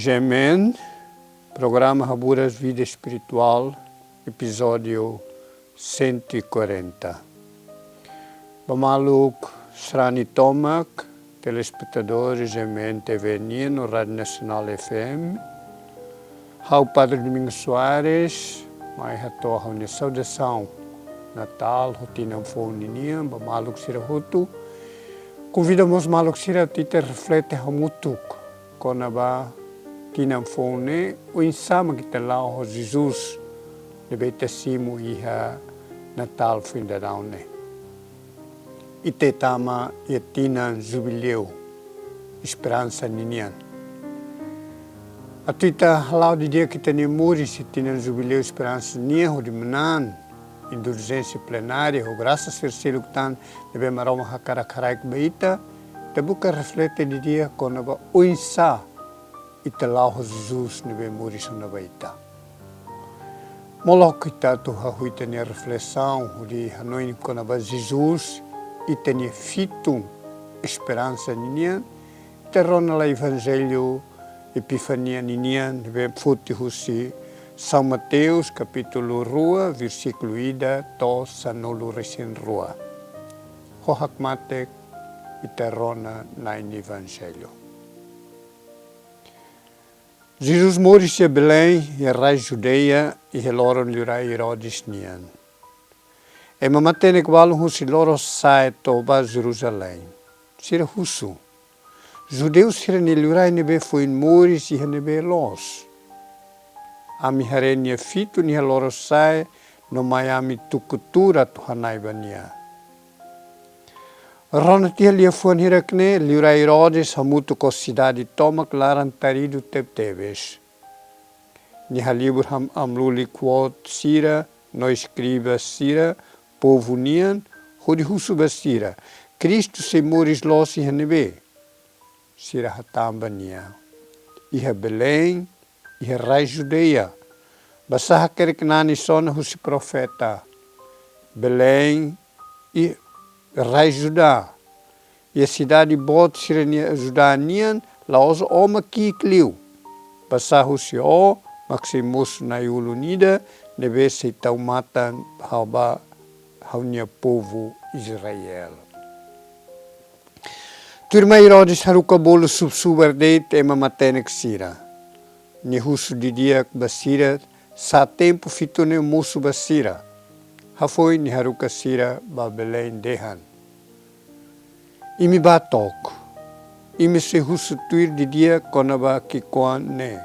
Gemen, programa Haburas Vida Espirituál, episódio 140. Bamaluk Srani Tomak, telespectadores Gemen TV no Rádio Nacional FM. Ao Padre Domingos Soares, mai hatoa a saudação Natal, rotina fonininha, bamaluk sirahutu. Convidamos maluk sira tita reflete hamutuk, konaba tinam fone o insama kita lau ho Jesus de beta simu iha Natal fim da daune. Ite tama ia tinan jubileu, esperança ninian. A tuita halau de dia kita ni muri se tinan jubileu esperança nia ho de menan indulgência plenária ho graças terceiro tan debe maroma hakara-karaik beita te buka reflete de dia konaba o insa ita lau Jesus nebe muri sona beita. Molok kita tu hahuita ni reflexão di hanoi konaba Jesus ita ni fitum esperança ninian terrona la evangelho epifania ninian nebe futi husi São Mateus, capítulo 2, versículo ida, to sanolo recém rua. Hohakmatek iterona na evangelho. Jesus morre-se a Belém, e a raiz judeia, e reloram lirai Herodes nian. E mamatene qualo husi loro sai toba Jerusalém. Sira husu. Judeus sira ne lirai nebe foi morre-se e nebe los. Ami harenia fitu ni haloro sai no Miami tukutura tuhanai bania. Rona tia lia fuan hirakne liura Herodes hamutu ko cidade toma claran tarido tebteves. Ni halibur ham amluli quot sira no escriba sira povo nian hodi husu basira. Cristo se moris losi hanebe. Sira hatamba nia. Iha Belém e raiz judeia. Basah keriknani sona husi profeta. Belém e raiz judá. E a cidade bot sirenia judanian laos oma kikliu. Basah husi o maximus na yulunida nebe se taumatan haba haunia povo Israel. Turma Herodes haruka bolo subsubardeit ema matenek sira. Ni husu di dia basira sa tempo fitone musu basira. Hafoi ni haruka sira ba Belém dehan. Imi batok. Imi se husu tuir di dia konaba kikoan ne.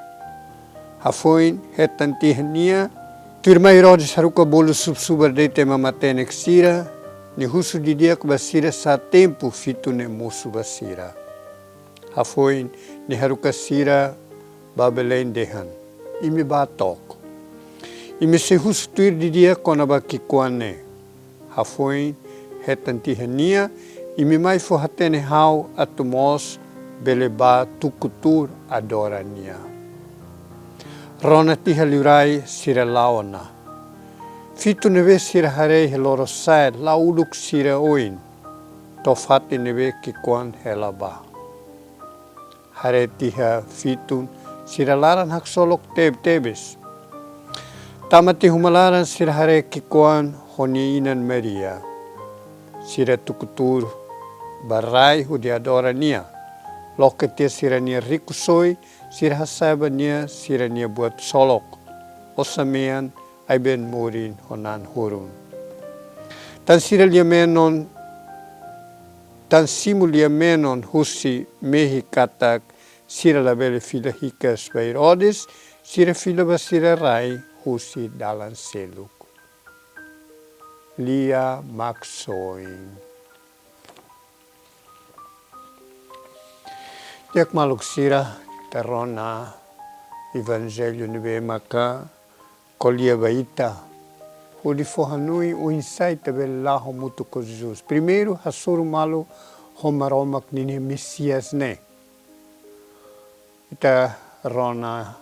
Hafoi hetanti hania. Turma Herodes haruka bolo subsubarde tema matenek sira. Ni husu di dia basira sa tempo fitone musu basira. Hafoi ni haruka sira ba Belém dehan. Imi batok. Imi se hustuir di dia konaba kikuane. Hafoin hetanti hania. Imi mai fo hatene hau atumos beleba tukutur adorania. Rona tiha liurai sira laona. Fitu neve sira harei heloro saed lauduk sira oin. Tofati neve kikuan helaba. Hare tiha fitun sira laran hak solok tebes. Tamati humalaran sira hare kikuan honiinan Maria. Sira tukutur barai hudi adorania. Loketia sira nia rikusoi, sira hasaba nia sira nia buat solok. Osamean aiben morin honan hurun. Tan sira lia menon, tan simu lia menon husi mehi katak sira labele fila hikas by Herodes, sira fila basira rai husi dalan seluk. Lia maksoin. Tiak maluk sira terona evangelho nebe maka kolia baita. Hodi fohanui o insight tabel laho mutu ko Jesus. Primeiro hasuru malu homaromak nini Messias ne. Ita rona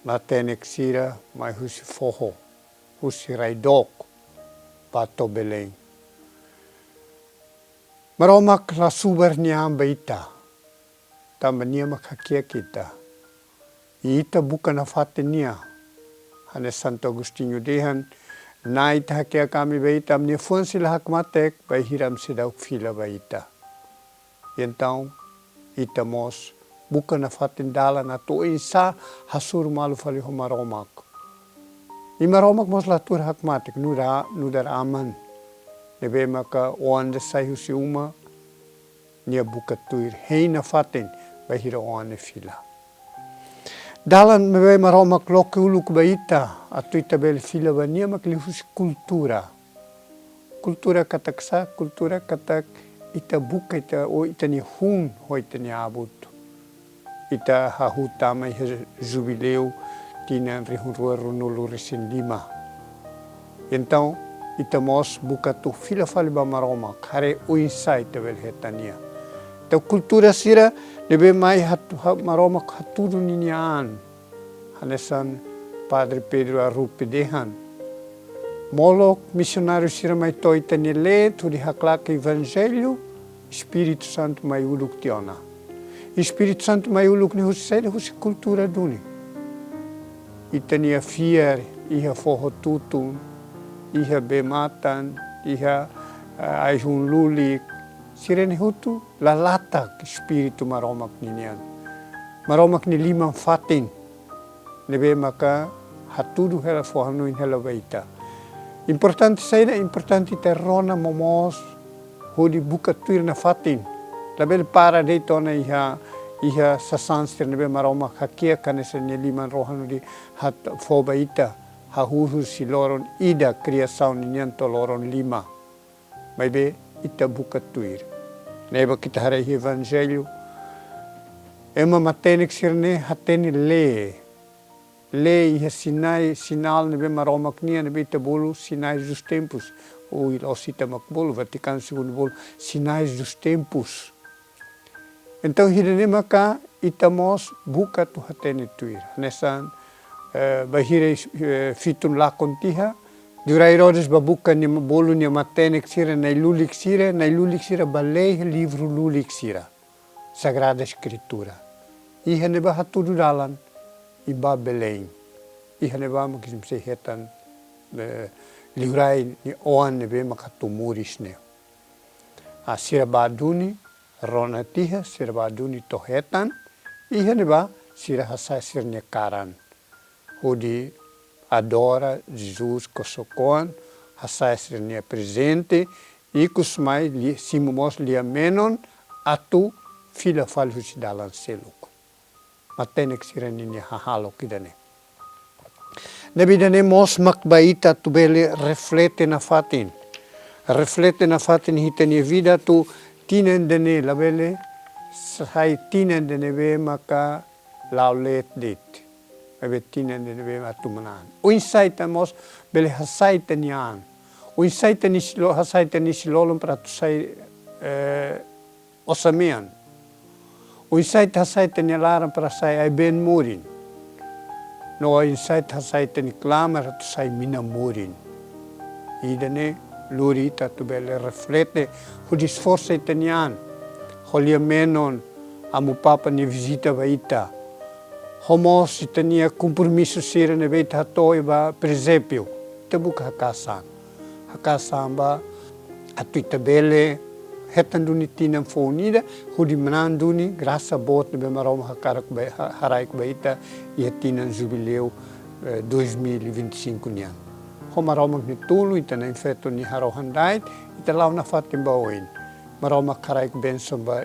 matenek sira mai husi foho, husi raidok, pato Belém. Maromak la suber niam baita, tambania makakia kita. E ita buka na fatenia. Hane Santo Agostinho dehan, na ita hakia kami ba ita, amnia fuan sila hakmatek, vai hiram sidauk fila ba ita. E então, ita mos, buka na fatendala na to isa, hasur malu fali ho maromak. I maromak mos latur hakmatek, nudar aman. Nebe maka oande sai husi uma, nia buka tuir, hei na faten, vai hira oane fila. Dalan mebe maromak loke uluk ba ita, atu ita bel fila ba nia mak lihus kultura. Kultura katak sa, kultura katak ita buka ita, o ita ni hun ho ita ni abut. Ita hahutama iha jubileu, tina rihurua runulu resin lima. Então, ita mos buka tu fila fali ba maromak, hare uinsa ita bel hetania. Então, kultura sira, nebe mai maromak haturu niniaan. Hanesan Padre Pedro Arupe dehan. Molok missionário sira mai toi tanile, tu di haklak evangelho, Espírito Santo mai uluk tiona. Espírito Santo mai uluk ni husi husi kultura duni. Itania fier, iha foho tutun, iha bematan, iha aihun lulik, sirene hutu lalatak espiritu maromak ninian. Maromak ni limang fatin. Nebe maka hatudu hela fohanuin hela baita. Importante saida, importante terrona momos hodi buka tuir na fatin. Label para de tona iha sasanstir nebe maromak hakia kanesa ni liman rohanu di hat fobaita hahuru siloron ida kriasaun ninian toloron lima. Maibe ita buka tuir. Neba kita harai evangelho. Ema matenik sirne hateni le iha sinal nebe maromak nia nebe ita bolu sinais dos tempos. O ilosita makbolo, Vaticano II bolo, sinais dos tempos. Então hirene maka ita mos buka tu hateni tuir. Nesan bahire fitun lakon tiha, Durai rodes babuka ni bolu ni matenek sira na lulik sira balei livro lulik sira. Sagrada Escritura. Iha neba hatudu dalan iba Belém. Iha neba makism se hetan liurai ni oan nebe makatumuris ne. A sira baduni rona tiha sira baduni tohetan. Iha neba sira hasai sira karan. Hodi adora Jesus kosokoan, hasai sirnia presente, ikus mai simumos lia menon, atu fila falhus dalan seluk. Matenek sirenia hahalo kidane. Nabidane mos makbaita tu bele reflete na fatin. Reflete na fatin hitania vida tu tinendene labele, sai tinendene be maka laulet dit. Betina nebe atumanan. O insight mos bele hasaita nian. O insight ni silo hasaita ni silolom para tu sai osamian. O insight hasaita ni laran para sai ai ben murin. No insight hasaita ni clamar tu sai mina murin. Idane lurita tu bele reflete hudi sforza itanian. Holia menon amupapa ni visita vaita. Homos itania compromisso sira ne beit hatoi ba presépio. Te buka hakasan. Hakasan ba atu itabele hetan duni tinam fonida hudi manan duni graça bot ne marom hakarak ba haraik baita ia tinam jubileu 2025 nian. Homaromak ni tulu itana infeto ni harohandait ita lau na fatim baoin. Maromak haraik benson ba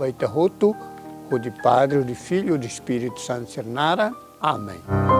ita hotu o de Padre, o de Filho, o de Espírito Santo Sernara. Amém.